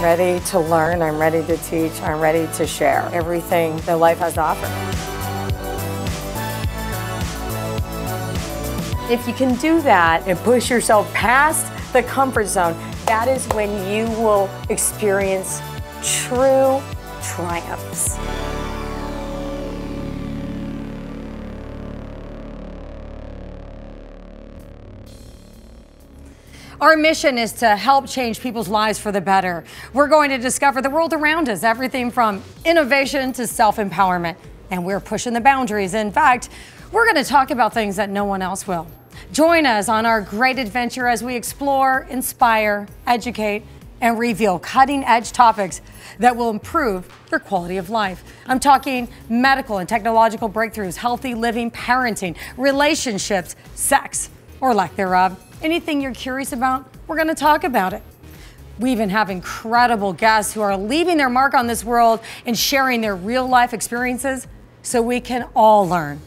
ready to learn, I'm ready to teach, I'm ready to share everything that life has to offer. If you can do that and push yourself past the comfort zone, that is when you will experience true triumphs. Our mission is to help change people's lives for the better. We're going to discover the world around us, everything from innovation to self-empowerment. And we're pushing the boundaries. In fact, we're going to talk about things that no one else will. Join us on our great adventure as we explore, inspire, educate, and reveal cutting-edge topics that will improve your quality of life. I'm talking medical and technological breakthroughs, healthy living, parenting, relationships, sex, or lack thereof. Anything you're curious about, we're going to talk about it. We even have incredible guests who are leaving their mark on this world and sharing their real-life experiences so we can all learn.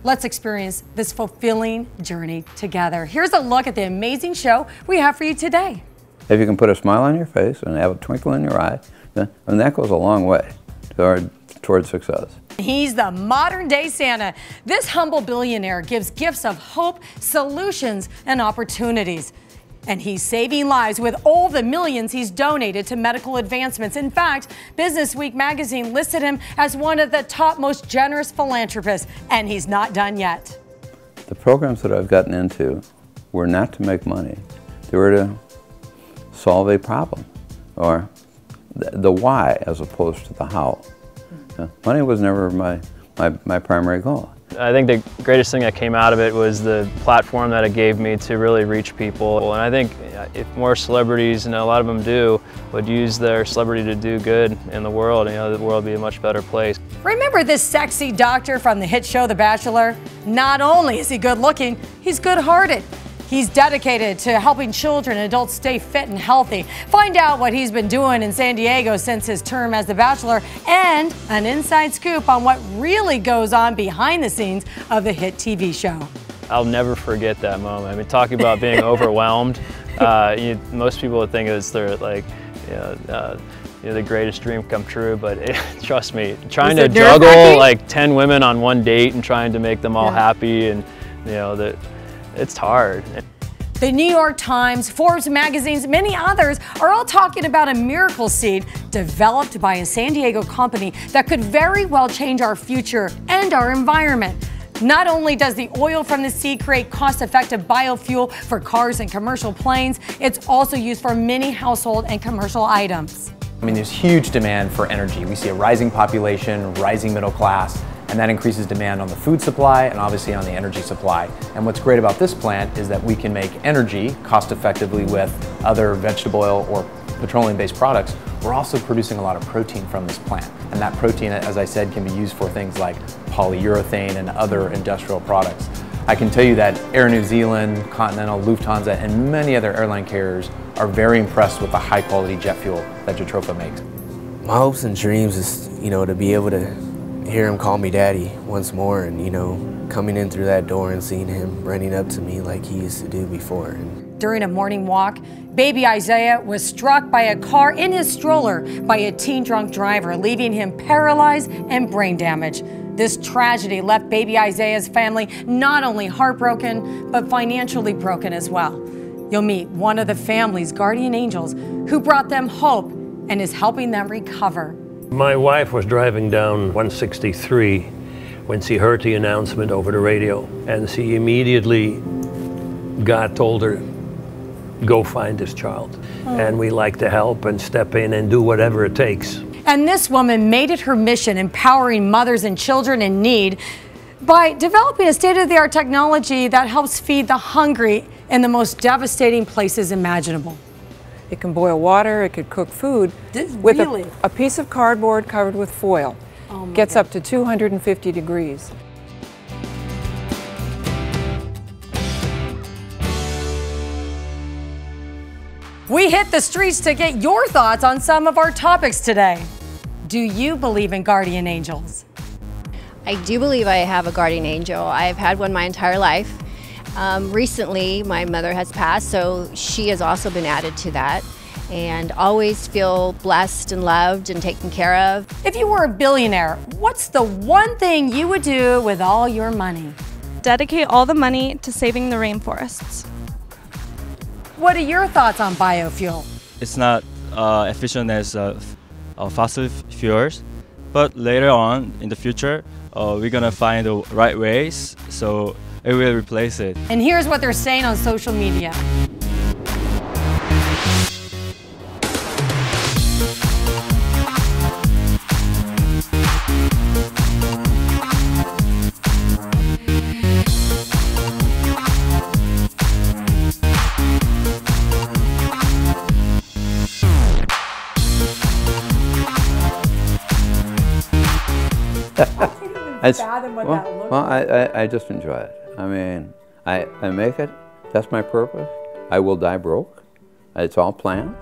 Let's experience this fulfilling journey together. Here's a look at the amazing show we have for you today. If you can put a smile on your face and have a twinkle in your eye, then that goes a long way towards success. He's the modern day Santa. This humble billionaire gives gifts of hope, solutions, and opportunities. And he's saving lives with all the millions he's donated to medical advancements. In fact, Business Week magazine listed him as one of the top most generous philanthropists, and he's not done yet. The programs that I've gotten into were not to make money. They were to solve a problem, or the why as opposed to the how. Money was never my primary goal. I think the greatest thing that came out of it was the platform that it gave me to really reach people. And I think if more celebrities, and a lot of them do, would use their celebrity to do good in the world, the world would be a much better place. Remember this sexy doctor from the hit show The Bachelor? Not only is he good looking, he's good-hearted. He's dedicated to helping children and adults stay fit and healthy. Find out what he's been doing in San Diego since his term as The Bachelor, and an inside scoop on what really goes on behind the scenes of the hit TV show. I'll never forget that moment. I mean, talking about being overwhelmed, most people would think it's their, like, the greatest dream come true, but trust me, trying to juggle like 10 women on one date and trying to make them all happy, and it's hard. The New York Times, Forbes magazines, many others are all talking about a miracle seed developed by a San Diego company that could very well change our future and our environment. Not only does the oil from the seed create cost-effective biofuel for cars and commercial planes, it's also used for many household and commercial items. I mean, there's huge demand for energy. We see a rising population, rising middle class, and that increases demand on the food supply and obviously on the energy supply. And what's great about this plant is that we can make energy cost effectively with other vegetable oil or petroleum-based products. We're also producing a lot of protein from this plant. And that protein, as I said, can be used for things like polyurethane and other industrial products. I can tell you that Air New Zealand, Continental, Lufthansa, and many other airline carriers are very impressed with the high-quality jet fuel that Jatropha makes. My hopes and dreams is, to be able to hear him call me daddy once more, and coming in through that door and seeing him running up to me like he used to do before. During a morning walk, baby Isaiah was struck by a car in his stroller by a teen drunk driver, leaving him paralyzed and brain damaged. This tragedy left baby Isaiah's family not only heartbroken, but financially broken as well. You'll meet one of the family's guardian angels who brought them hope and is helping them recover. My wife was driving down 163 when she heard the announcement over the radio, and she immediately, God told her, go find this child. And we like to help and step in and do whatever it takes. And this woman made it her mission empowering mothers and children in need by developing a state-of-the-art technology that helps feed the hungry in the most devastating places imaginable. It can boil water, it could cook food with a piece of cardboard covered with foil. Gets up to 250 degrees. We hit the streets to get your thoughts on some of our topics today. Do you believe in guardian angels? I do believe I have a guardian angel. I've had one my entire life. Recently, my mother has passed, so she has also been added to that. and always feel blessed and loved and taken care of. If you were a billionaire, what's the one thing you would do with all your money? Dedicate all the money to saving the rainforests. What are your thoughts on biofuel? It's not efficient as fossil fuels, but later on in the future, we're gonna find the right ways, so it will replace it. And here's what they're saying on social media. I just enjoy it. I mean, I make it. That's my purpose. I will die broke. It's all planned.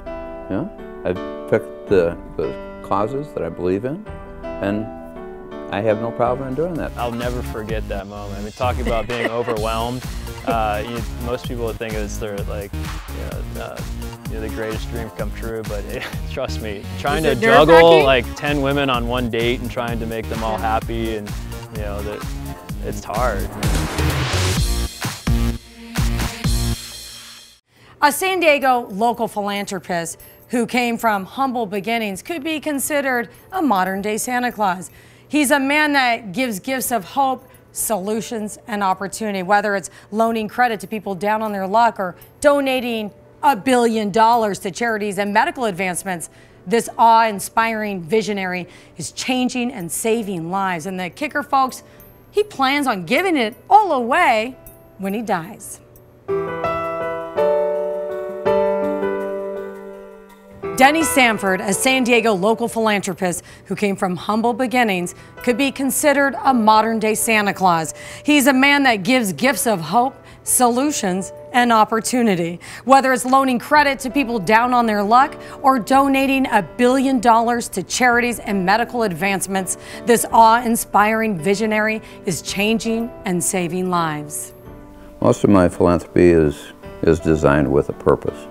You know, I've picked the causes that I believe in, and I have no problem in doing that. I'll never forget that moment. I mean, talking about being overwhelmed. Most people would think it's their the greatest dream come true, but trust me, trying to juggle like 10 women on one date and trying to make them all happy, and it's hard. A San Diego local philanthropist who came from humble beginnings could be considered a modern-day Santa Claus. He's a man that gives gifts of hope, solutions, and opportunity, whether it's loaning credit to people down on their luck or donating $1 billion to charities and medical advancements. This awe-inspiring visionary is changing and saving lives. And the kicker, folks, he plans on giving it all away when he dies. Denny Sanford, a San Diego local philanthropist who came from humble beginnings, could be considered a modern-day Santa Claus. He's a man that gives gifts of hope, solutions, and opportunity. Whether it's loaning credit to people down on their luck or donating $1 billion to charities and medical advancements, this awe-inspiring visionary is changing and saving lives. Most of my philanthropy is designed with a purpose.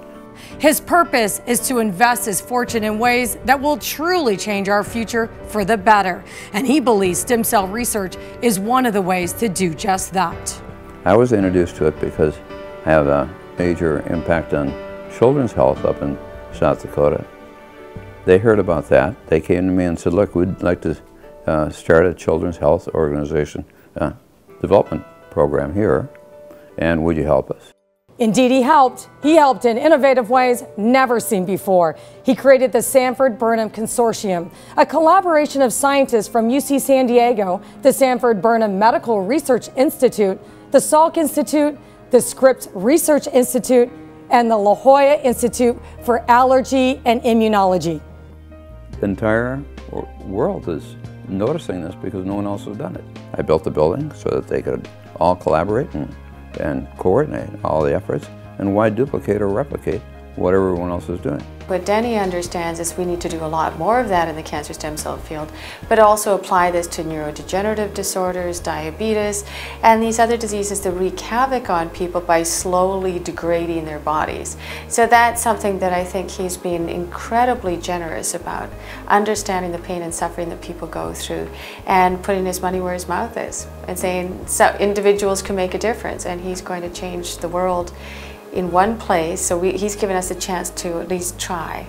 His purpose is to invest his fortune in ways that will truly change our future for the better. And he believes stem cell research is one of the ways to do just that. I was introduced to it because I have a major impact on children's health up in South Dakota. They heard about that. They came to me and said, look, we'd like to start a children's health organization development program here, and would you help us? Indeed, he helped. He helped in innovative ways never seen before. He created the Sanford-Burnham Consortium, a collaboration of scientists from UC San Diego, the Sanford-Burnham Medical Research Institute, the Salk Institute, the Scripps Research Institute, and the La Jolla Institute for Allergy and Immunology. The entire world is noticing this because no one else has done it. I built the building so that they could all collaborate and coordinate all the efforts, and why duplicate or replicate what everyone else is doing. What Denny understands is we need to do a lot more of that in the cancer stem cell field, but also apply this to neurodegenerative disorders, diabetes, and these other diseases that wreak havoc on people by slowly degrading their bodies. So that's something that I think he's been incredibly generous about, understanding the pain and suffering that people go through and putting his money where his mouth is and saying so individuals can make a difference, and he's going to change the world in one place, so he's given us a chance to at least try,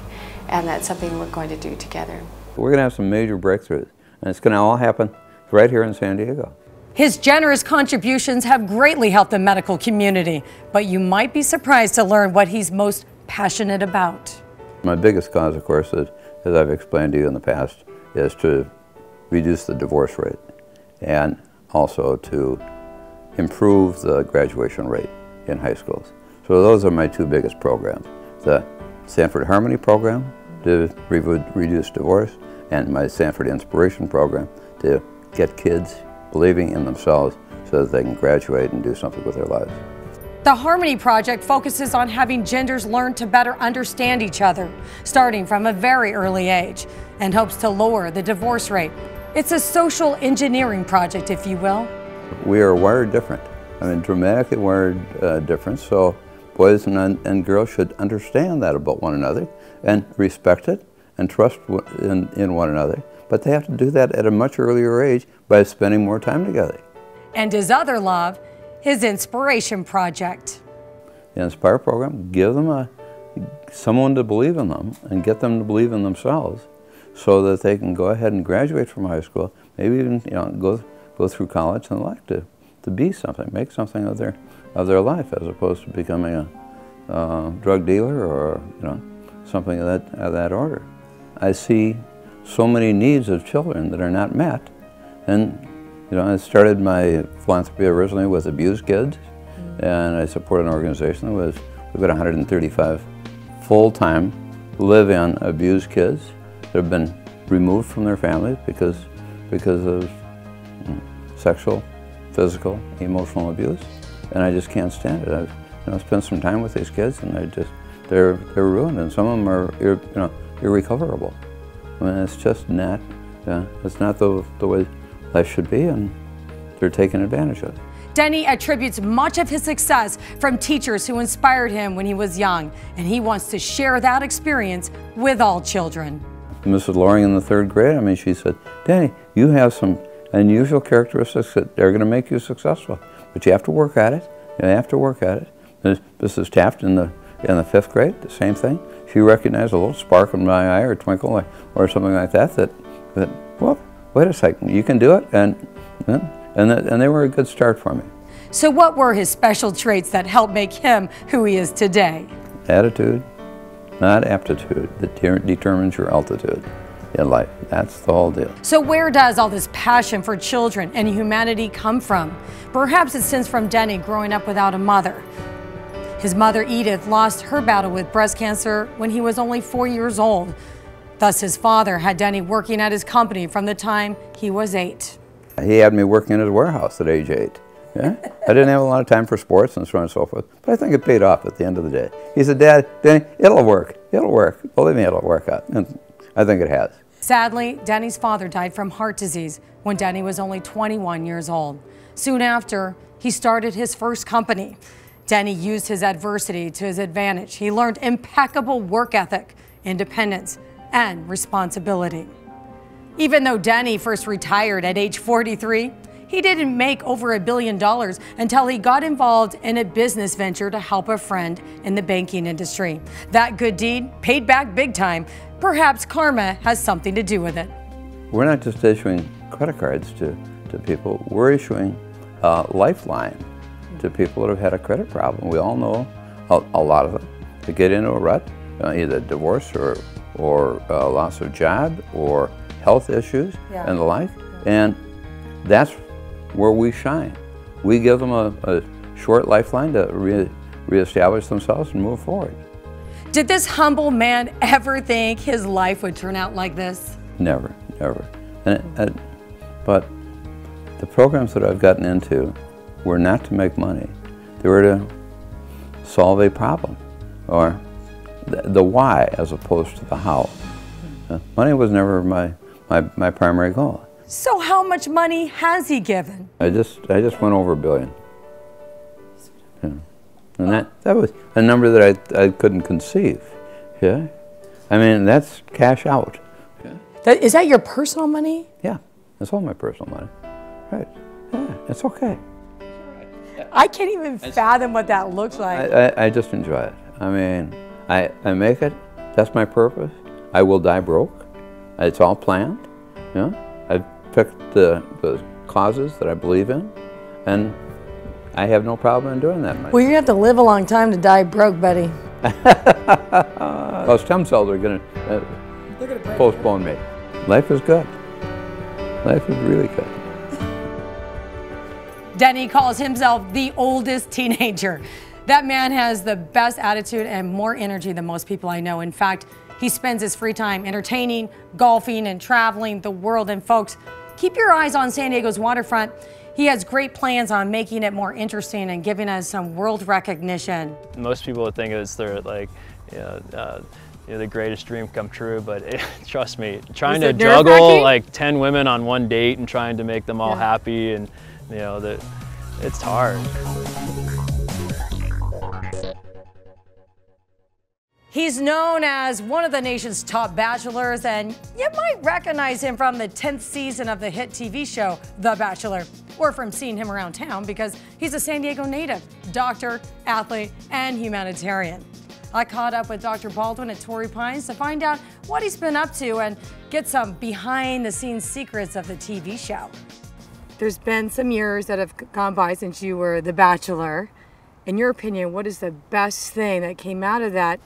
and that's something we're going to do together. We're going to have some major breakthroughs, and it's going to all happen right here in San Diego. His generous contributions have greatly helped the medical community, but you might be surprised to learn what he's most passionate about. My biggest cause, of course, as I've explained to you in the past, is to reduce the divorce rate and also to improve the graduation rate in high schools. So those are my two biggest programs. The Sanford Harmony program to reduce divorce, and my Sanford Inspiration program to get kids believing in themselves so that they can graduate and do something with their lives. The Harmony Project focuses on having genders learn to better understand each other, starting from a very early age, and hopes to lower the divorce rate. It's a social engineering project, if you will. We are wired different. I mean, dramatically wired different, so boys and girls should understand that about one another and respect it and trust in one another. But they have to do that at a much earlier age by spending more time together. And his other love, his Inspiration Project. The Inspire program, give them someone to believe in them and get them to believe in themselves so that they can go ahead and graduate from high school, maybe even go through college and like to be something, make something of their life, as opposed to becoming a drug dealer or something of that order. I see so many needs of children that are not met, and I started my philanthropy originally with abused kids, and I support an organization that was we've got 135 full-time live-in abused kids that have been removed from their families because of sexual, physical, emotional abuse, and I just can't stand it. I've spent some time with these kids, and they're ruined, and some of them are irrecoverable. I mean, it's just not it's not the way life should be, and they're taken advantage of. Denny attributes much of his success from teachers who inspired him when he was young, and he wants to share that experience with all children. Mrs. Loring in the 3rd grade, I mean, she said, "Danny, you have some unusual characteristics that are going to make you successful, but you have to work at it. You have to work at it." Mrs. Taft in the 5th grade, the same thing. She recognized a little spark in my eye or twinkle or something like that. Well, wait a second, you can do it, and they were a good start for me. So what were his special traits that helped make him who he is today? Attitude, not aptitude, that determines your altitude in life. That's the whole deal. So where does all this passion for children and humanity come from? Perhaps it stems from Denny growing up without a mother. His mother, Edith, lost her battle with breast cancer when he was only 4 years old. Thus, his father had Denny working at his company from the time he was 8. He had me working in his warehouse at age 8. Yeah? I didn't have a lot of time for sports and so on and so forth, but I think it paid off at the end of the day. He said, "Dad, Denny, it'll work. It'll work. Believe me, it'll work out." And I think it has. Sadly, Denny's father died from heart disease when Denny was only 21 years old. Soon after, he started his first company. Denny used his adversity to his advantage. He learned impeccable work ethic, independence, and responsibility. Even though Denny first retired at age 43, he didn't make over $1 billion until he got involved in a business venture to help a friend in the banking industry. That good deed paid back big time. Perhaps karma has something to do with it. We're not just issuing credit cards to people, we're issuing a lifeline to people that have had a credit problem. We all know a lot of them. They get into a rut, either divorce or loss of job or health issues and the like, and that's where we shine. We give them a short lifeline to reestablish themselves and move forward. Did this humble man ever think his life would turn out like this? Never, never. But the programs that I've gotten into were not to make money. They were to solve a problem, or the why as opposed to the how. Money was never my primary goal. So how much money has he given? I just went over $1 billion. Yeah. And that was a number that I couldn't conceive. Yeah. I mean, that's cash out. Is that your personal money? Yeah, that's all my personal money. Right. Yeah, it's okay. I can't even fathom what that looks like. I just enjoy it. I mean, I make it. That's my purpose. I will die broke. It's all planned. You know? I've picked the causes that I believe in, and I have no problem in doing that. Well, you have to live a long time to die broke, buddy. Well, stem cells are going to postpone me. Life is good. Life is really good. Denny calls himself the oldest teenager. That man has the best attitude and more energy than most people I know. In fact, he spends his free time entertaining, golfing, and traveling the world. And folks, keep your eyes on San Diego's waterfront. He has great plans on making it more interesting and giving us some world recognition. Most people would think it's their the greatest dream come true, but trust me, trying to juggle like 10 women on one date and trying to make them all happy, and it's hard. He's known as one of the nation's top bachelors, and you might recognize him from the 10th season of the hit TV show, The Bachelor, or from seeing him around town because he's a San Diego native, doctor, athlete, and humanitarian. I caught up with Dr. Baldwin at Torrey Pines to find out what he's been up to and get some behind-the-scenes secrets of the TV show. There's been some years that have gone by since you were The Bachelor. In your opinion, what is the best thing that came out of that?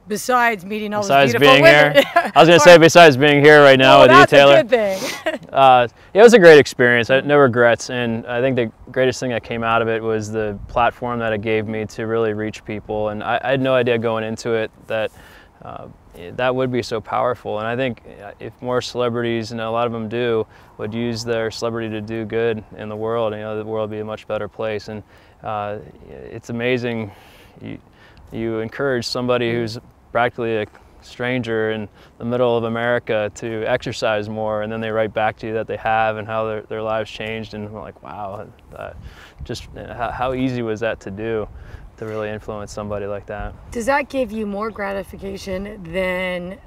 Besides meeting all those beautiful women. Besides being here? I was going to say besides being here right now with you, Taylor. That's a good thing. It was a great experience. No regrets. And I think the greatest thing that came out of it was the platform that it gave me to really reach people. And I had no idea going into it that that would be so powerful. And I think if more celebrities, and a lot of them do, would use their celebrity to do good in the world, the world would be a much better place. And it's amazing. You encourage somebody who's practically a stranger in the middle of America to exercise more, and then they write back to you that they have and how their lives changed, and we're like, wow, just how easy was that to do, to really influence somebody like that? Does that give you more gratification than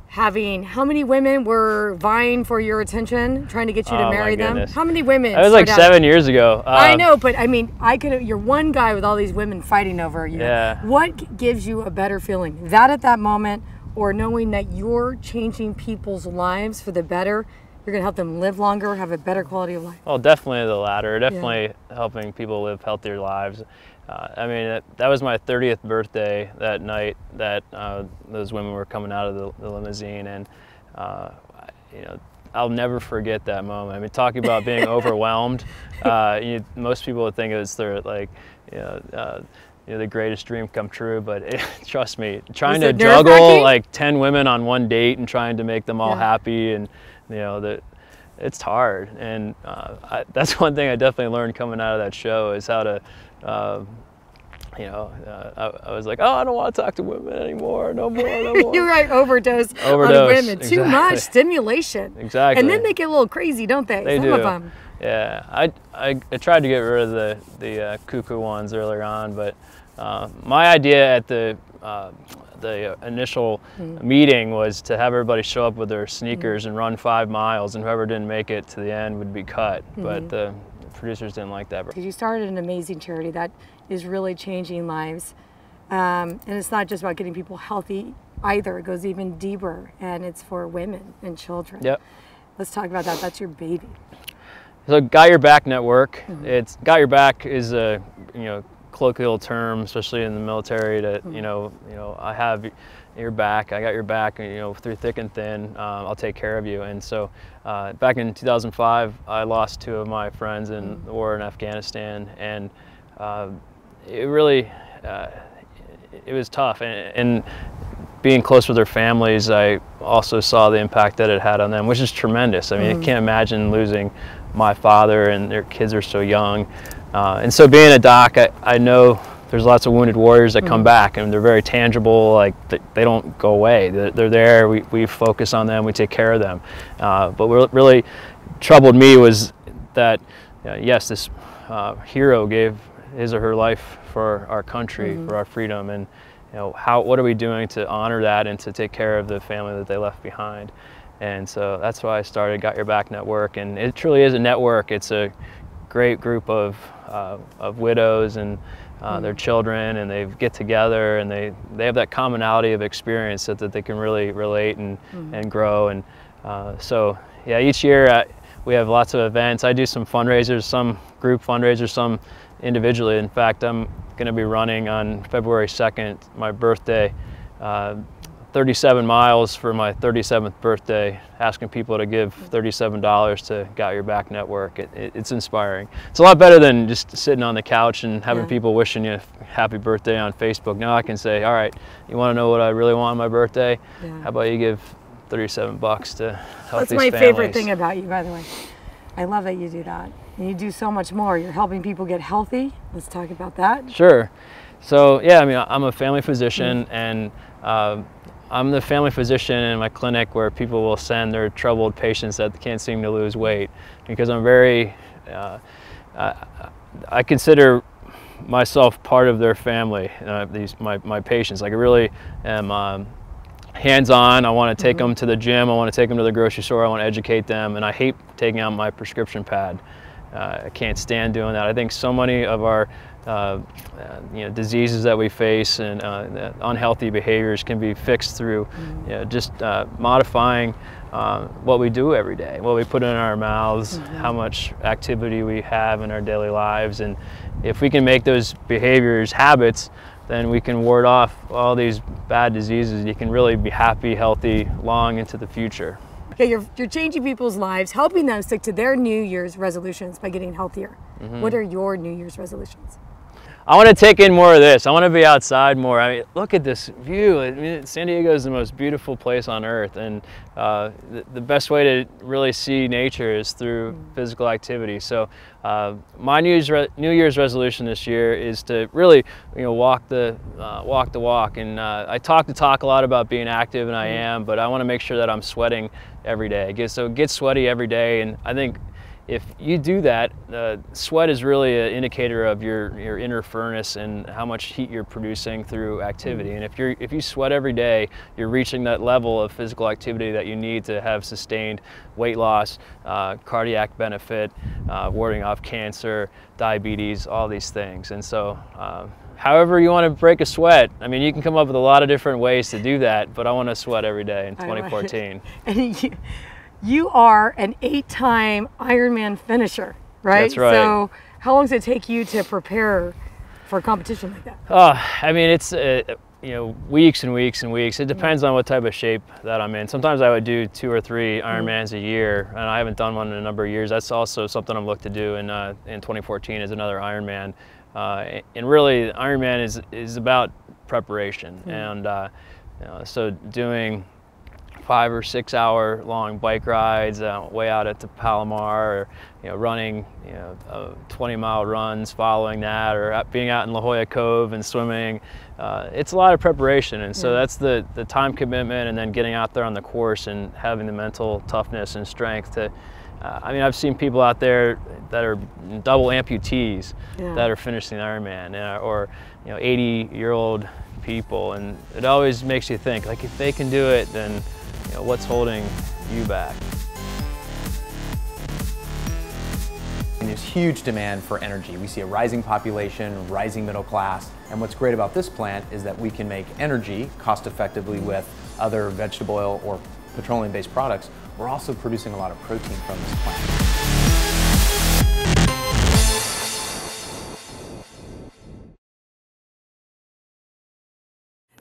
having, how many women were vying for your attention, trying to get you to marry them? How many women? That was like 7 years ago. I know, but I mean, you're one guy with all these women fighting over you. Yeah. What gives you a better feeling? That at that moment, or knowing that you're changing people's lives for the better? You're going to help them live longer, have a better quality of life? Well, definitely the latter. Definitely helping people live healthier lives. I mean, that was my 30th birthday that night that those women were coming out of the limousine, and I'll never forget that moment. I mean, talking about being overwhelmed, most people would think it's their the greatest dream come true, but trust me, trying to juggle like 10 women on one date and trying to make them all happy, and it's hard. And that's one thing I definitely learned coming out of that show, is how to I was like, oh, I don't want to talk to women anymore, no more. You're right, overdose on women. Exactly. Too much stimulation. Exactly. And then they get a little crazy, don't they? They Some do. of them. Yeah, I tried to get rid of the cuckoo ones earlier on, but my idea at the initial meeting was to have everybody show up with their sneakers and run 5 miles, and whoever didn't make it to the end would be cut. But the producers didn't like that. Because you started an amazing charity that is really changing lives, and it's not just about getting people healthy either. It goes even deeper, and it's for women and children. Yep. Let's talk about that. That's your baby. So Got Your Back Network. It's Got Your Back is a colloquial term, especially in the military, to I have your back, I got your back, through thick and thin, I'll take care of you. And so back in 2005, I lost 2 of my friends in the war in Afghanistan, and it really it was tough, and being close with their families, I also saw the impact that it had on them, which is tremendous. I mean, I can't imagine losing my father, and their kids are so young. And so being a doc, I know there's lots of wounded warriors that come back, and they're very tangible, like they don't go away. They're there, we focus on them, we take care of them. But what really troubled me was that, yes, this hero gave his or her life for our country, for our freedom, and what are we doing to honor that and to take care of the family that they left behind? And so that's why I started Got Your Back Network, and it truly is a network. It's a great group of widows and their children, and they get together, and they have that commonality of experience that they can really relate and grow. And so yeah, each year we have lots of events. I do some fundraisers, some group fundraisers, some individually. In fact, I'm going to be running on February 2nd, my birthday, 37 miles for my 37th birthday, asking people to give $37 to Got Your Back Network. It's inspiring. It's a lot better than just sitting on the couch and having people wishing you a happy birthday on Facebook. Now I can say, all right, you want to know what I really want on my birthday? How about you give $37 to help That's these my families. favorite thing about you, by the way. I love that you do that. And you do so much more. You're helping people get healthy. Let's talk about that. Sure. So yeah, I mean, I'm a family physician, and I'm the family physician in my clinic where people will send their troubled patients that can't seem to lose weight, because I'm very, I consider myself part of their family, my patients. Like I really am hands-on. I want to take them to the gym, I want to take them to the grocery store, I want to educate them, and I hate taking out my prescription pad. I can't stand doing that. I think so many of our diseases that we face and unhealthy behaviors can be fixed through just modifying what we do every day, what we put in our mouths, how much activity we have in our daily lives. And if we can make those behaviors habits, then we can ward off all these bad diseases. You can really be happy, healthy, long into the future. Yeah, you're changing people's lives, helping them stick to their New Year's resolutions by getting healthier. What are your New Year's resolutions? I want to take in more of this. I want to be outside more. I mean, look at this view. I mean, San Diego is the most beautiful place on earth, and the best way to really see nature is through physical activity. So my New Year's resolution this year is to really, walk the walk. And I talk a lot about being active, and I am, but I want to make sure that I'm sweating every day. So get sweaty every day, and I think if you do that, sweat is really an indicator of your inner furnace and how much heat you're producing through activity. And if you sweat every day, you're reaching that level of physical activity that you need to have sustained weight loss, cardiac benefit, warding off cancer, diabetes, all these things. And so however you want to break a sweat, I mean, you can come up with a lot of different ways to do that, but I want to sweat every day in 2014. You are an 8-time Ironman finisher, right? That's right. So how long does it take you to prepare for a competition like that? I mean, it's weeks and weeks and weeks. It depends on what type of shape that I'm in. Sometimes I would do 2 or 3 Ironmans a year, and I haven't done one in a number of years. That's also something I'm looking to do in 2014 is another Ironman. And really, Ironman is about preparation, and so doing 5 or 6 hour long bike rides way out at the Palomar, or running 20-mile runs following that, or being out in La Jolla Cove and swimming. It's a lot of preparation, and so that's the time commitment, and then getting out there on the course and having the mental toughness and strength to I mean, I've seen people out there that are double amputees that are finishing the Ironman, or 80-year-old people, and it always makes you think, like, if they can do it, then what's holding you back? And there's huge demand for energy. We see a rising population, rising middle class, and what's great about this plant is that we can make energy cost effectively with other vegetable oil or petroleum-based products. We're also producing a lot of protein from this plant.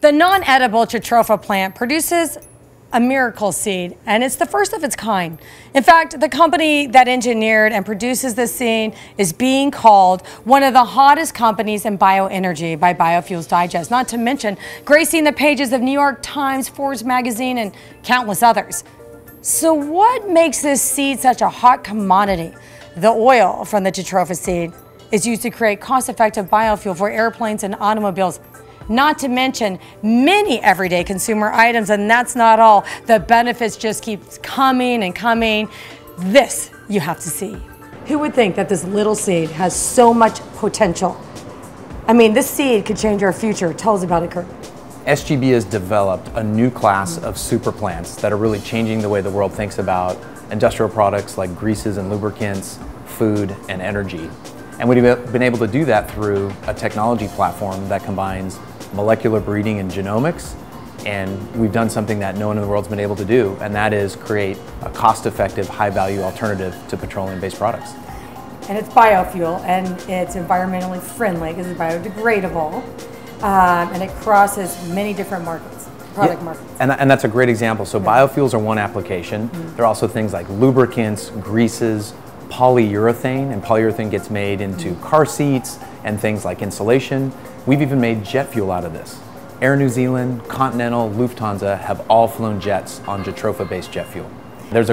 The non-edible Jatropha plant produces a miracle seed, and it's the first of its kind. In fact, the company that engineered and produces this seed is being called one of the hottest companies in bioenergy by Biofuels Digest, not to mention gracing the pages of New York Times, Forbes magazine, and countless others. So what makes this seed such a hot commodity? The oil from the Jatropha seed is used to create cost-effective biofuel for airplanes and automobiles, not to mention many everyday consumer items. And that's not all. The benefits just keep coming and coming. This you have to see. Who would think that this little seed has so much potential? I mean, this seed could change our future. Tell us about it, Kurt. SGB has developed a new class of super plants that are really changing the way the world thinks about industrial products like greases and lubricants, food, and energy. And we've been able to do that through a technology platform that combines molecular breeding and genomics, and we've done something that no one in the world's been able to do, and that is create a cost-effective, high-value alternative to petroleum-based products. And it's biofuel, and it's environmentally friendly because it's biodegradable, and it crosses many different markets, product markets. And that's a great example. So biofuels are one application. There are also things like lubricants, greases, polyurethane, and polyurethane gets made into car seats and things like insulation. We've even made jet fuel out of this. Air New Zealand, Continental, Lufthansa have all flown jets on Jatropha-based jet fuel. There's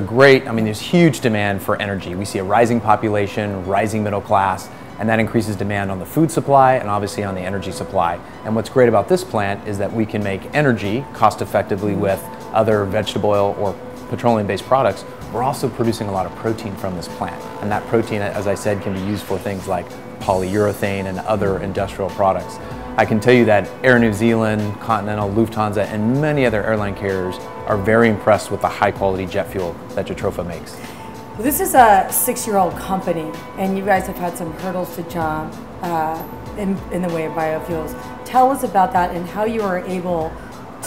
huge demand for energy. We see a rising population, rising middle class, and that increases demand on the food supply and obviously on the energy supply. And what's great about this plant is that we can make energy cost effectively with other vegetable oil or petroleum-based products. we're also producing a lot of protein from this plant. And that protein, as I said, can be used for things like polyurethane and other industrial products. I can tell you that Air New Zealand, Continental, Lufthansa, and many other airline carriers are very impressed with the high quality jet fuel that Jatropha makes. Well, this is a 6-year-old company, and you guys have had some hurdles to jump in the way of biofuels. Tell us about that and how you are able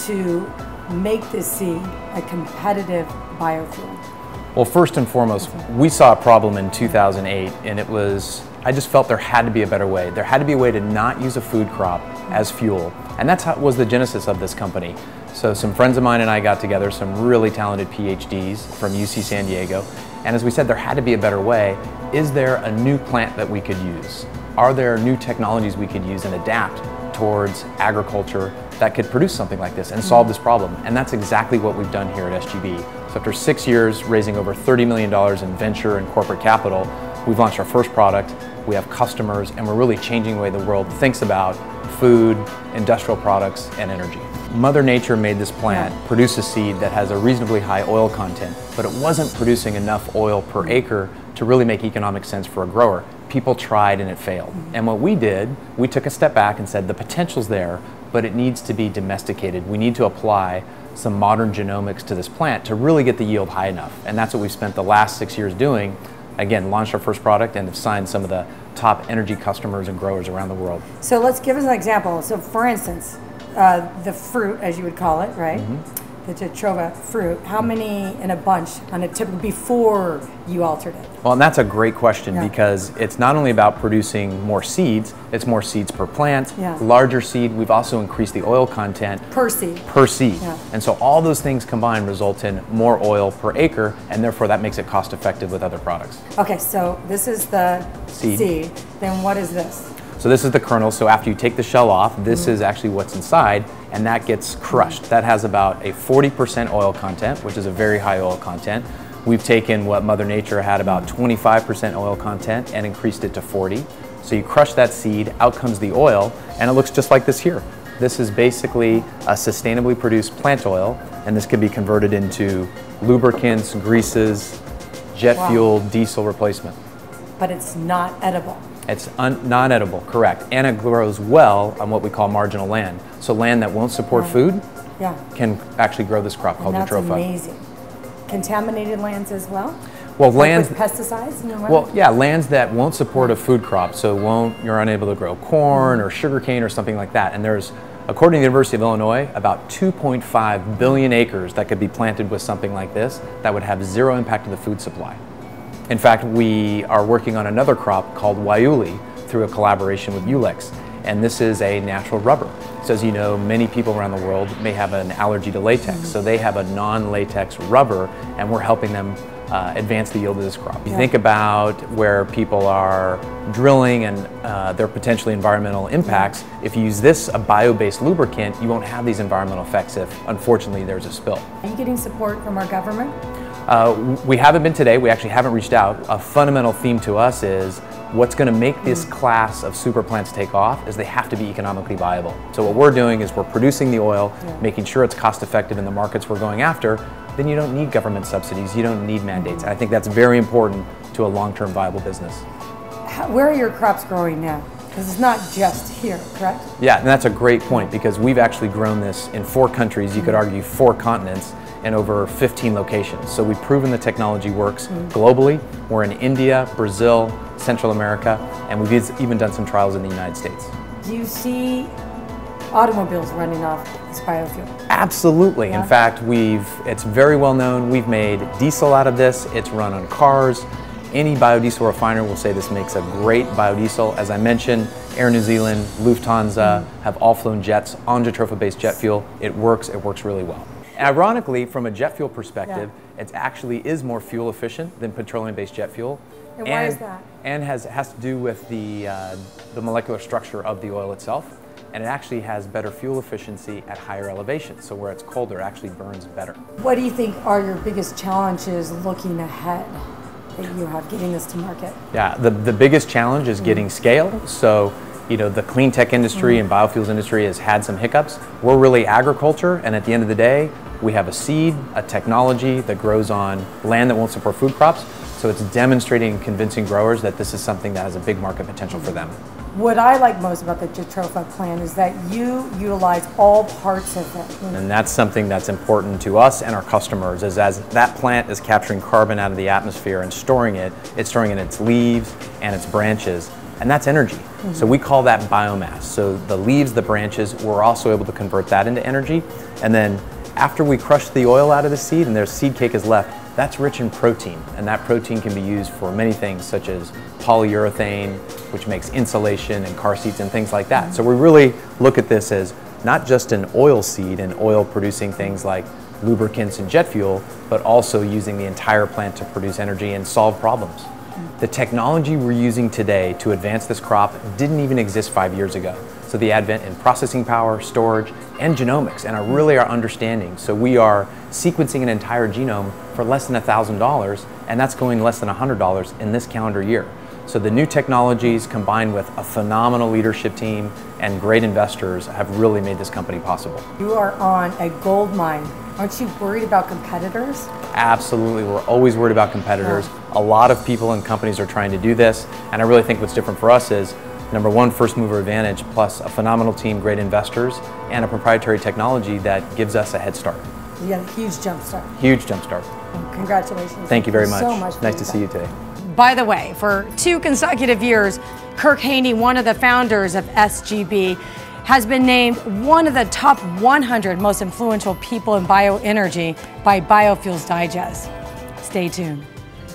to make this seed a competitive biofuel. Well, first and foremost, we saw a problem in 2008, and it was, I just felt there had to be a better way. There had to be a way to not use a food crop as fuel. And that's how was the genesis of this company. So some friends of mine and I got together, some really talented PhDs from UC San Diego. And as we said, there had to be a better way. Is there a new plant that we could use? Are there new technologies we could use and adapt towards agriculture that could produce something like this and solve this problem? And that's exactly what we've done here at SGB. So after 6 years, raising over $30 million in venture and corporate capital, we've launched our first product, we have customers, and we're really changing the way the world thinks about food, industrial products, and energy. Mother Nature made this plant produce a seed that has a reasonably high oil content, but it wasn't producing enough oil per acre to really make economic sense for a grower. People tried and it failed. And what we did, we took a step back and said the potential's there, but it needs to be domesticated. We need to apply some modern genomics to this plant to really get the yield high enough. And that's what we've spent the last 6 years doing. Again, launched our first product and have signed some of the top energy customers and growers around the world. So let's give us an example. So for instance, the fruit, as you would call it, right? The Jatropha fruit, how many in a bunch on a typical before you altered it? Well, and that's a great question because it's not only about producing more seeds, it's more seeds per plant, larger seed. We've also increased the oil content per seed. And so all those things combined result in more oil per acre, and therefore that makes it cost effective with other products. Okay, so this is the seed. Then what is this? So this is the kernel. So after you take the shell off, this is actually what's inside, and that gets crushed. That has about a 40% oil content, which is a very high oil content. We've taken what Mother Nature had about 25% oil content and increased it to 40. So you crush that seed, out comes the oil, and it looks just like this here. This is basically a sustainably produced plant oil, and this can be converted into lubricants, greases, jet fuel, diesel replacement. But it's not edible. It's non-edible, correct. And it grows well on what we call marginal land. So land that won't support food can actually grow this crop called Jatropha. That's amazing. Contaminated lands as well? Well, like lands with pesticides in the well, yeah, lands that won't support a food crop, so you're unable to grow corn or sugarcane or something like that. And there's, according to the University of Illinois, about 2.5 billion acres that could be planted with something like this that would have zero impact to the food supply. In fact, we are working on another crop called Waiuli through a collaboration with Ulex, and this is a natural rubber. So as you know, many people around the world may have an allergy to latex, so they have a non-latex rubber, and we're helping them advance the yield of this crop. You think about where people are drilling and their potentially environmental impacts. If you use this, a bio-based lubricant, you won't have these environmental effects if, unfortunately, there's a spill. Are you getting support from our government? We haven't been today. We actually haven't reached out. A fundamental theme to us is what's going to make this class of super plants take off is they have to be economically viable. So what we're doing is we're producing the oil, making sure it's cost effective in the markets we're going after. Then you don't need government subsidies. You don't need mandates. And I think that's very important to a long-term viable business. Where are your crops growing now? Because it's not just here, correct? Yeah, and that's a great point because we've actually grown this in 4 countries, you could argue 4 continents, and over 15 locations. So we've proven the technology works globally. We're in India, Brazil, Central America, and we've even done some trials in the United States. Do you see automobiles running off this biofuel? Absolutely. In fact, it's very well known. We've made diesel out of this. It's run on cars. Any biodiesel refiner will say this makes a great biodiesel. As I mentioned, Air New Zealand, Lufthansa have all flown jets on Jatropha-based jet fuel. It works really well. Ironically, from a jet fuel perspective, it actually is more fuel efficient than petroleum-based jet fuel. And why is that? And has to do with the molecular structure of the oil itself. And it actually has better fuel efficiency at higher elevations. So where it's colder, it actually burns better. What do you think are your biggest challenges looking ahead that you have getting this to market? Yeah, the biggest challenge is getting scale. So, you know, the clean tech industry and biofuels industry has had some hiccups. We're really agriculture, and at the end of the day, We have a seed, a technology that grows on land that won't support food crops, so it's demonstrating and convincing growers that this is something that has a big market potential for them. What I like most about the Jatropha plan is that you utilize all parts of it. And that's something that's important to us and our customers, is as that plant is capturing carbon out of the atmosphere and storing it, it's storing in its leaves and its branches, and that's energy. So we call that biomass. So the leaves, the branches, we're also able to convert that into energy. And then after we crush the oil out of the seed and there's seed cake is left, that's rich in protein. And that protein can be used for many things, such as polyurethane, which makes insulation and car seats and things like that. So we really look at this as not just an oil seed and oil producing things like lubricants and jet fuel, but also using the entire plant to produce energy and solve problems. The technology we're using today to advance this crop didn't even exist 5 years ago. So the advent in processing power, storage, and genomics, and really our understanding. So we are sequencing an entire genome for less than $1,000, and that's going less than $100 in this calendar year. So the new technologies combined with a phenomenal leadership team and great investors have really made this company possible. You are on a gold mine. Aren't you worried about competitors? Absolutely, we're always worried about competitors. A lot of people and companies are trying to do this, and I really think what's different for us is, number one, first mover advantage, plus a phenomenal team, great investors, and a proprietary technology that gives us a head start. You got a huge jump start. Huge jump start. Well, congratulations. Thank you very much. So much. Nice to see you today. By the way, for 2 consecutive years, Kirk Haney, one of the founders of SGB, has been named one of the top 100 most influential people in bioenergy by Biofuels Digest. Stay tuned.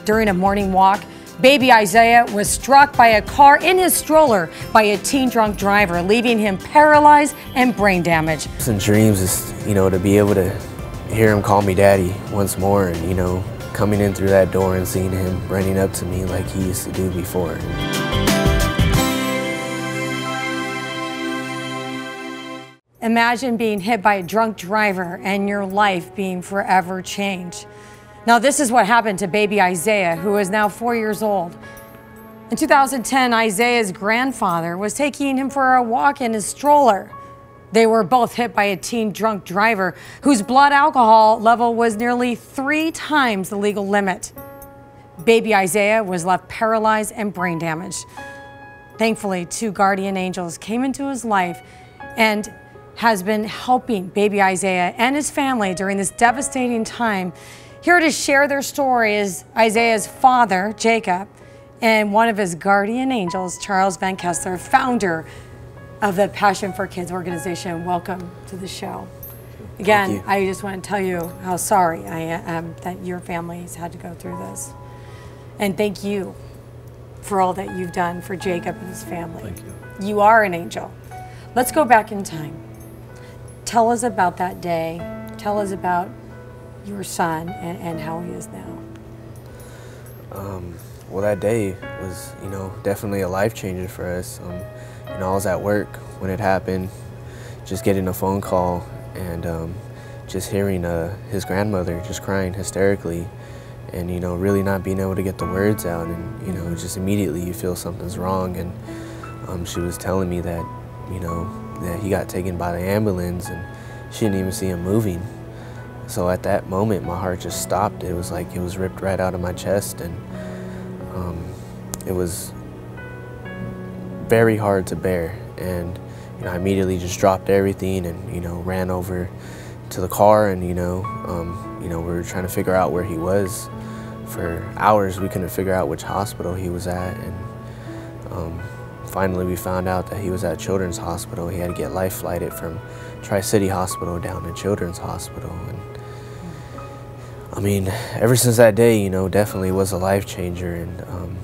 During a morning walk, baby Isaiah was struck by a car in his stroller by a teen drunk driver, leaving him paralyzed and brain damaged. Some dreams is, to be able to hear him call me daddy once more, and, coming in through that door and seeing him running up to me like he used to do before. Imagine being hit by a drunk driver and your life being forever changed. Now, this is what happened to baby Isaiah, who is now 4 years old. In 2010, Isaiah's grandfather was taking him for a walk in his stroller. They were both hit by a teen drunk driver whose blood alcohol level was nearly 3 times the legal limit. Baby Isaiah was left paralyzed and brain damaged. Thankfully, 2 guardian angels came into his life and has been helping baby Isaiah and his family during this devastating time. Here to share their story is Isaiah's father, Jacob, and one of his guardian angels, Charles Van Kessler, founder of the Passion for Kids organization. Welcome to the show. Again, I just want to tell you how sorry I am that your family's had to go through this. And thank you for all that you've done for Jacob and his family. Thank you. You are an angel. Let's go back in time. Tell us about that day. Tell us about your son and how he is now. Well, that day was, definitely a life changer for us. I was at work when it happened, just getting a phone call and just hearing his grandmother just crying hysterically and, really not being able to get the words out, and, just immediately you feel something's wrong. And she was telling me that, that he got taken by the ambulance and she didn't even see him moving. So at that moment, my heart just stopped. It was like it was ripped right out of my chest, and it was very hard to bear. And I immediately just dropped everything and ran over to the car, and we were trying to figure out where he was. For hours, we couldn't figure out which hospital he was at, and finally we found out that he was at Children's Hospital. He had to get life flighted from Tri-City Hospital down to Children's Hospital. And I mean, ever since that day, definitely was a life changer. And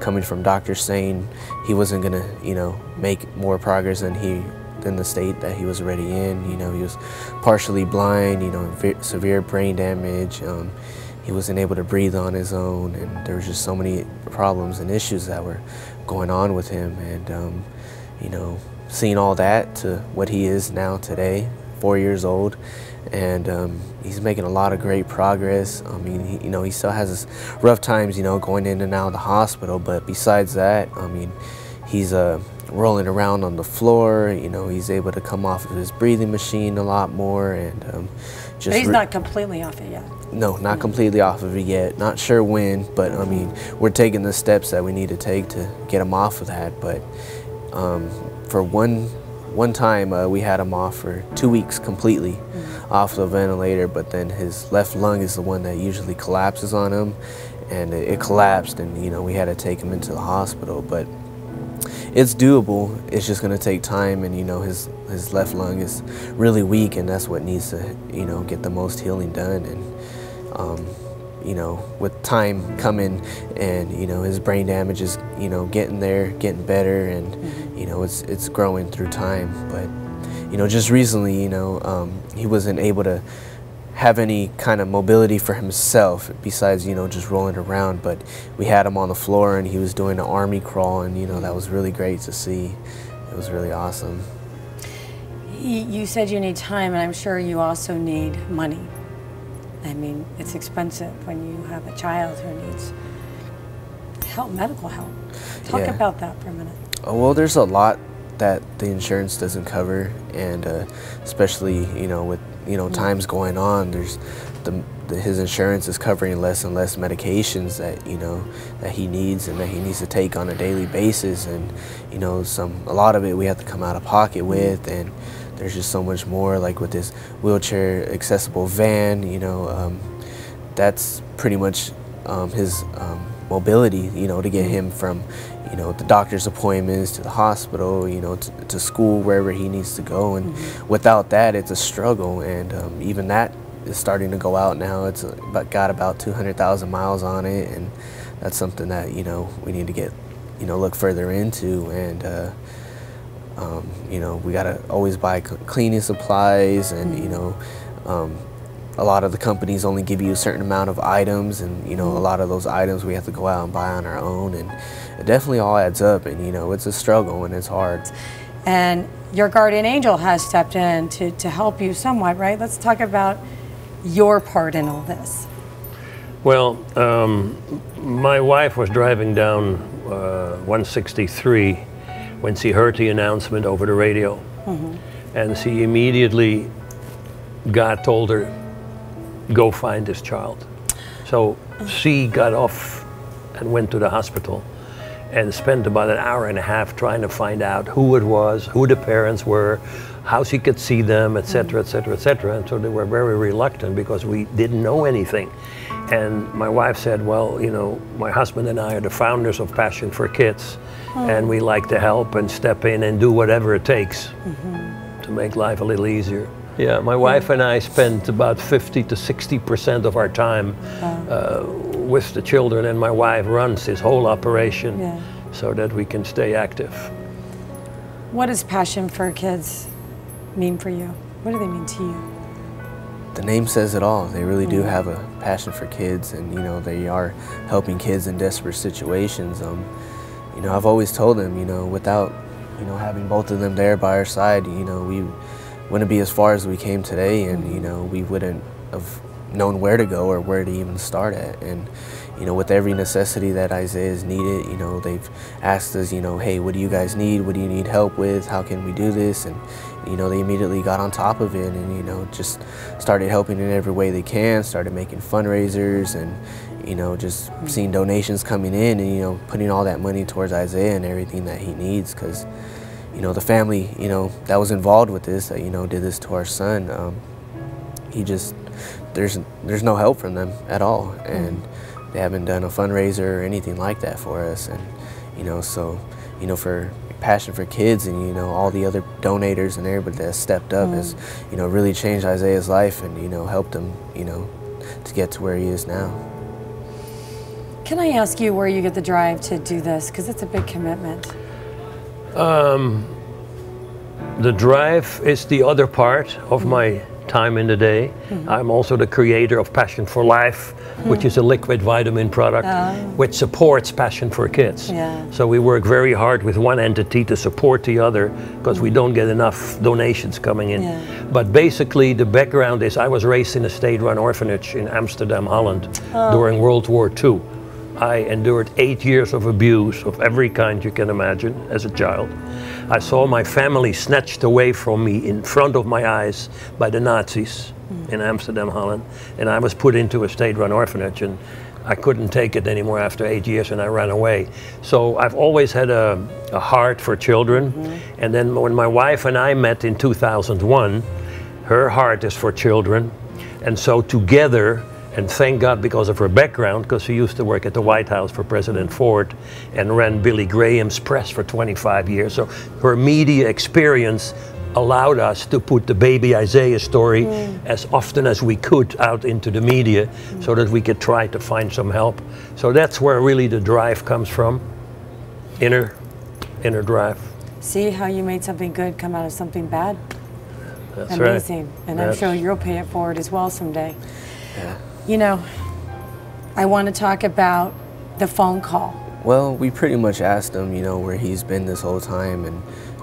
coming from doctors saying he wasn't gonna, make more progress than the state that he was already in. He was partially blind, severe brain damage. He wasn't able to breathe on his own, and there was just so many problems and issues that were going on with him. And seeing all that to what he is now today, 4 years old, and he's making a lot of great progress. I mean, he still has his rough times, going in and out of the hospital, but besides that, I mean, he's rolling around on the floor. You know, he's able to come off of his breathing machine a lot more, and just. But he's not completely off it yet. No, not completely off of it yet. Not sure when, but I mean, we're taking the steps that we need to take to get him off of that. But for one time, we had him off for 2 weeks completely off the ventilator, but then his left lung is the one that usually collapses on him, and it collapsed, and you know, we had to take him into the hospital. But it's doable. It's just going to take time, and you know, his left lung is really weak, and that's what needs to, you know, get the most healing done. And you know, with time coming, and you know, his brain damage is, you know, getting there, getting better, and you know, it's growing through time. But you know, just recently, you know, he wasn't able to have any kind of mobility for himself besides, you know, just rolling around. But we had him on the floor, and he was doing an army crawl, and you know, that was really great to see. It was really awesome. You said you need time, and I'm sure you also need money. I mean, it's expensive when you have a child who needs help, medical help. Talk about that for a minute. Well, there's a lot that the insurance doesn't cover, and especially, you know, with, you know, times going on, there's his insurance is covering less and less medications that, you know, that he needs and that he needs to take on a daily basis, and you know, a lot of it we have to come out of pocket with, and there's just so much more, like with this wheelchair accessible van, you know, that's pretty much his mobility, you know, to get him from, you know, the doctor's appointments to the hospital, you know, to school, wherever he needs to go. And without that, it's a struggle. And even that is starting to go out now. It's got about 200,000 miles on it, and that's something that, you know, we need to get, you know, look further into. And you know, we gotta always buy cleaning supplies, and you know, a lot of the companies only give you a certain amount of items, and you know, a lot of those items we have to go out and buy on our own, and it definitely all adds up, and you know, it's a struggle and it's hard. And your guardian angel has stepped in to help you somewhat, right? Let's talk about your part in all this. Well, my wife was driving down 163 when she heard the announcement over the radio, and she immediately, God told her, go find this child. So she got off and went to the hospital and spent about an hour and a half trying to find out who it was, who the parents were, how she could see them, etc., etc., etc. And so they were very reluctant because we didn't know anything. And my wife said, well, you know, my husband and I are the founders of Passion for Kids, and we like to help and step in and do whatever it takes to make life a little easier. Yeah, my wife and I spent about 50 to 60% of our time with the children, and my wife runs this whole operation so that we can stay active. What does Passion for Kids mean for you? What do they mean to you? The name says it all. They really do have a passion for kids, and you know, they are helping kids in desperate situations. You know, I've always told them, you know, without, you know, having both of them there by our side, you know, we wouldn't be as far as we came today, and you know, we wouldn't have known where to go or where to even start at. And you know, with every necessity that Isaiah's needed, you know, they've asked us, you know, hey, what do you guys need? What do you need help with? How can we do this? And you know, they immediately got on top of it, and you know, just started helping in every way they can, started making fundraisers, and you know, just seeing donations coming in, and you know, putting all that money towards Isaiah and everything that he needs, because you know, the family, you know, that was involved with this, that, you know, did this to our son, he just, there's no help from them at all, and they haven't done a fundraiser or anything like that for us. And you know, so you know, for Passion for Kids, and you know, all the other donators and everybody that has stepped up has, you know, really changed Isaiah's life, and you know, helped him, you know, to get to where he is now. Can I ask you where you get the drive to do this? Because it's a big commitment. The drive is the other part of my time in the day. I'm also the creator of Passion for Life, which is a liquid vitamin product which supports Passion for Kids. So we work very hard with one entity to support the other, because we don't get enough donations coming in. But basically the background is I was raised in a state-run orphanage in Amsterdam, Holland during World War II. I endured 8 years of abuse of every kind you can imagine as a child. I saw my family snatched away from me in front of my eyes by the Nazis in Amsterdam, Holland. And I was put into a state-run orphanage, and I couldn't take it anymore after 8 years, and I ran away. So I've always had a heart for children. And then when my wife and I met in 2001, her heart is for children. And so together, and thank God because of her background, because she used to work at the White House for President Ford and ran Billy Graham's press for 25 years. So her media experience allowed us to put the baby Isaiah story as often as we could out into the media so that we could try to find some help. So that's where really the drive comes from, inner drive. See how you made something good come out of something bad? That's amazing. Right. And I'm sure you'll pay it forward as well someday. Yeah. You know, I want to talk about the phone call. Well, we pretty much asked him, you know, where he's been this whole time and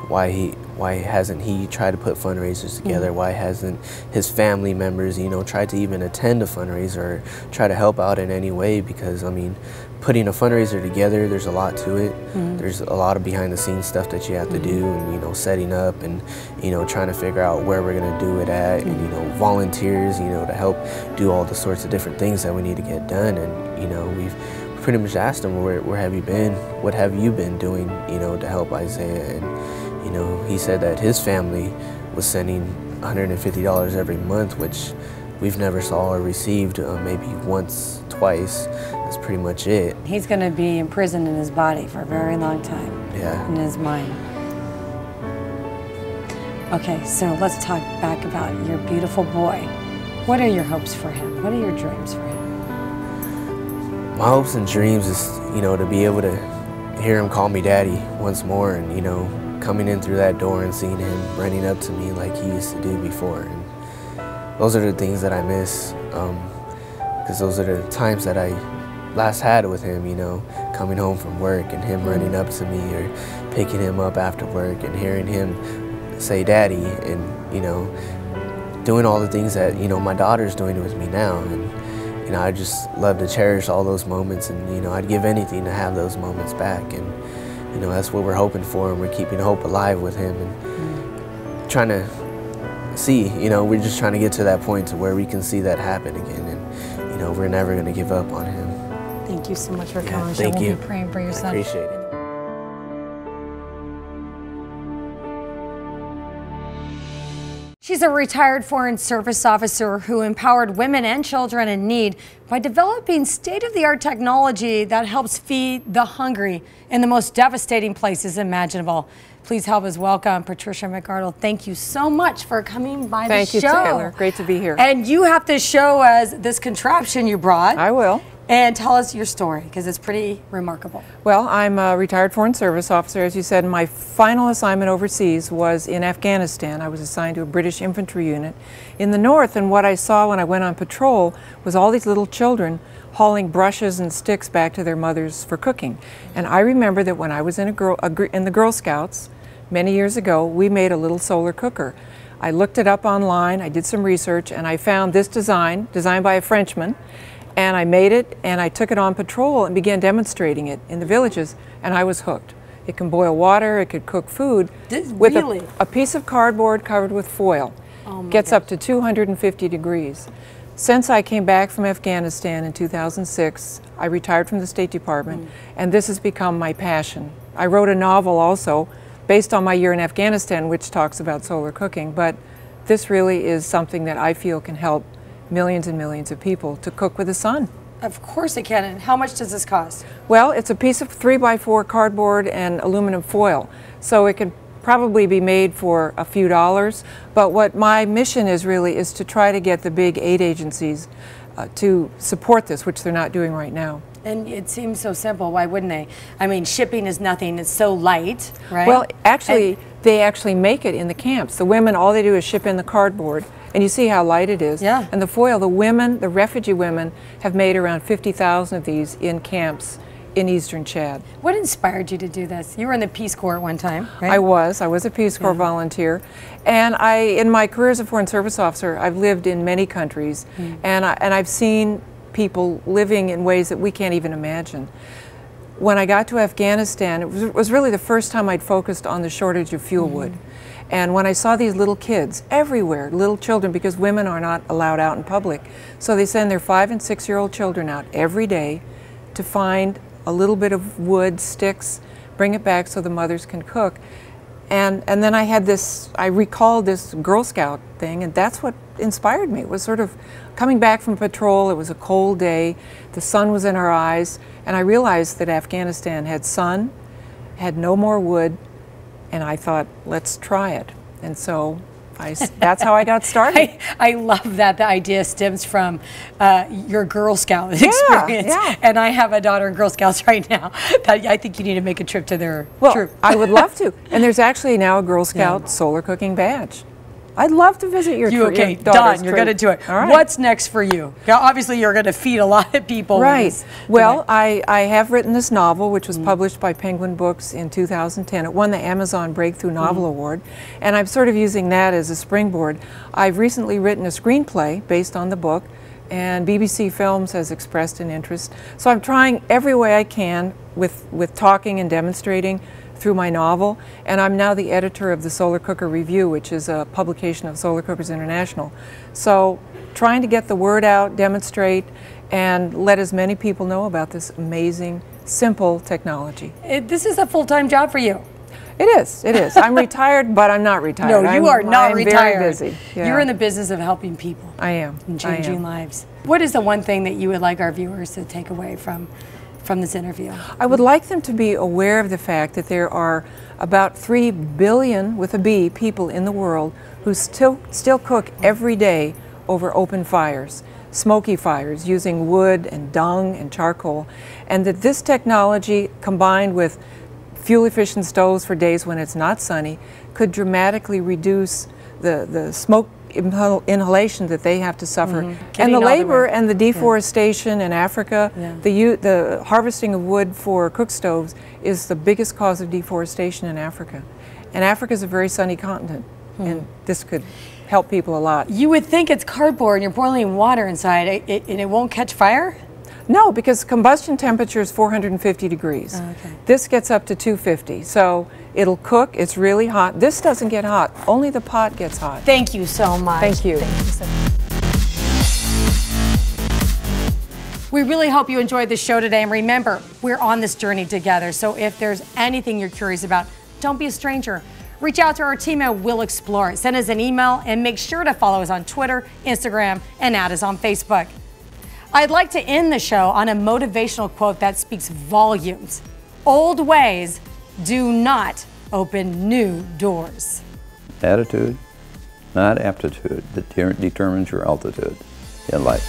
why hasn't he tried to put fundraisers together? Why hasn't his family members, you know, tried to even attend a fundraiser or try to help out in any way? Because, I mean, putting a fundraiser together, there's a lot to it. There's a lot of behind the scenes stuff that you have to do, and, you know, setting up and, you know, trying to figure out where we're going to do it at, and, you know, volunteers, you know, to help do all the sorts of different things that we need to get done. And, you know, we've pretty much asked him, where have you been? What have you been doing, you know, to help Isaiah? And, you know, he said that his family was sending $150 every month, which we've never saw or received, maybe once, twice. That's pretty much it. He's going to be imprisoned in his body for a very long time. Yeah. In his mind. Okay, so let's talk back about your beautiful boy. What are your hopes for him? What are your dreams for him? My hopes and dreams is, you know, to be able to hear him call me daddy once more, and, you know, coming in through that door and seeing him running up to me like he used to do before. And those are the things that I miss, because those are the times that I last had with him, you know, coming home from work and him running up to me or picking him up after work and hearing him say daddy, and, you know, doing all the things that, you know, my daughter's doing with me now. And, you know, I just love to cherish all those moments, and, you know, I'd give anything to have those moments back. And, you know, that's what we're hoping for, and we're keeping hope alive with him and trying to see, you know, we're just trying to get to that point to where we can see that happen again. And, you know, we're never going to give up on him. Thank you so much for coming. Yeah, thank you. We'll be praying for your I son. appreciate it. She's a retired Foreign Service officer who empowered women and children in need by developing state-of-the-art technology that helps feed the hungry in the most devastating places imaginable. Please help us welcome Patricia McArdle. Thank you so much for coming by the show. Thank you, Taylor. Great to be here. And you have to show us this contraption you brought. I will. And tell us your story, because it's pretty remarkable. Well, I'm a retired Foreign Service officer. As you said, my final assignment overseas was in Afghanistan. I was assigned to a British infantry unit in the north, and what I saw when I went on patrol was all these little children hauling brushes and sticks back to their mothers for cooking. And I remember that when I was in the Girl Scouts many years ago, we made a little solar cooker. I looked it up online, I did some research, and I found this designed by a Frenchman. And I made it, and I took it on patrol and began demonstrating it in the villages, and I was hooked. It can boil water, it could cook food with a piece of cardboard covered with foil. Gets up to 250 degrees. Since I came back from Afghanistan in 2006, I retired from the State Department, and this has become my passion. I wrote a novel also based on my year in Afghanistan, which talks about solar cooking, but this really is something that I feel can help millions and millions of people to cook with the sun. Of course it can. And how much does this cost? Well, it's a piece of 3x4 cardboard and aluminum foil, so it could probably be made for a few dollars. But what my mission is really is to try to get the big aid agencies to support this, which they're not doing right now. And it seems so simple. Why wouldn't they? I mean, shipping is nothing. It's so light, right? Well, actually, they actually make it in the camps. The women, all they do is ship in the cardboard. And you see how light it is. Yeah. And the foil, the women, the refugee women, have made around 50,000 of these in camps in eastern Chad. What inspired you to do this? You were in the Peace Corps at one time, right? I was a Peace Corps volunteer. And in my career as a Foreign Service officer, I've lived in many countries, and I've seen people living in ways that we can't even imagine. When I got to Afghanistan, it was really the first time I'd focused on the shortage of fuel wood. And when I saw these little kids everywhere, little children, because women are not allowed out in public, so they send their 5- and 6-year-old children out every day to find a little bit of wood, sticks, bring it back so the mothers can cook. And then I had this, I recalled this Girl Scout thing, and that's what inspired me. It was sort of coming back from patrol. It was a cold day, the sun was in our eyes, and I realized that Afghanistan had sun, had no more wood, and I thought, let's try it. And so that's how I got started. I love that the idea stems from your Girl Scout experience. Yeah. And I have a daughter in Girl Scouts right now. I think you need to make a trip to their troop. I would love to. And there's actually now a Girl Scout solar cooking badge. I'd love to visit your troop. Okay, done. You're going to do it. All right. What's next for you? Now, obviously, you're going to feed a lot of people. Right. Well, I have written this novel, which was published by Penguin Books in 2010. It won the Amazon Breakthrough Novel Award, and I'm sort of using that as a springboard. I've recently written a screenplay based on the book, and BBC Films has expressed an interest. So I'm trying every way I can with talking and demonstrating through my novel, and I'm now the editor of the Solar Cooker Review, which is a publication of Solar Cookers International. So trying to get the word out, demonstrate, and let as many people know about this amazing, simple technology. This is a full-time job for you. It is, it is. I'm retired, but I'm not retired. No, you are not retired. Very busy. Yeah. You're in the business of helping people. I am. And changing lives. What is the one thing that you would like our viewers to take away from this interview? I would like them to be aware of the fact that there are about 3 billion, with a B, people in the world who still cook every day over open fires, smoky fires, using wood and dung and charcoal, and that this technology, combined with fuel-efficient stoves for days when it's not sunny, could dramatically reduce the smoke inhalation that they have to suffer, and the labor and the deforestation in Africa. The harvesting of wood for cook stoves is the biggest cause of deforestation in Africa, and Africa is a very sunny continent, and this could help people a lot. You would think it's cardboard and you're boiling water inside and it won't catch fire? No, because combustion temperature is 450 degrees. This gets up to 250, so it'll cook. It's really hot. This doesn't get hot. Only the pot gets hot. Thank you so much. Thank you. Thank you so much. We really hope you enjoyed the show today, and remember, we're on this journey together, so if there's anything you're curious about, don't be a stranger. Reach out to our team and we'll explore it. Send us an email and make sure to follow us on Twitter, Instagram, and add us on Facebook. I'd like to end the show on a motivational quote that speaks volumes. Old ways do not open new doors. Attitude, not aptitude, that determines your altitude in life.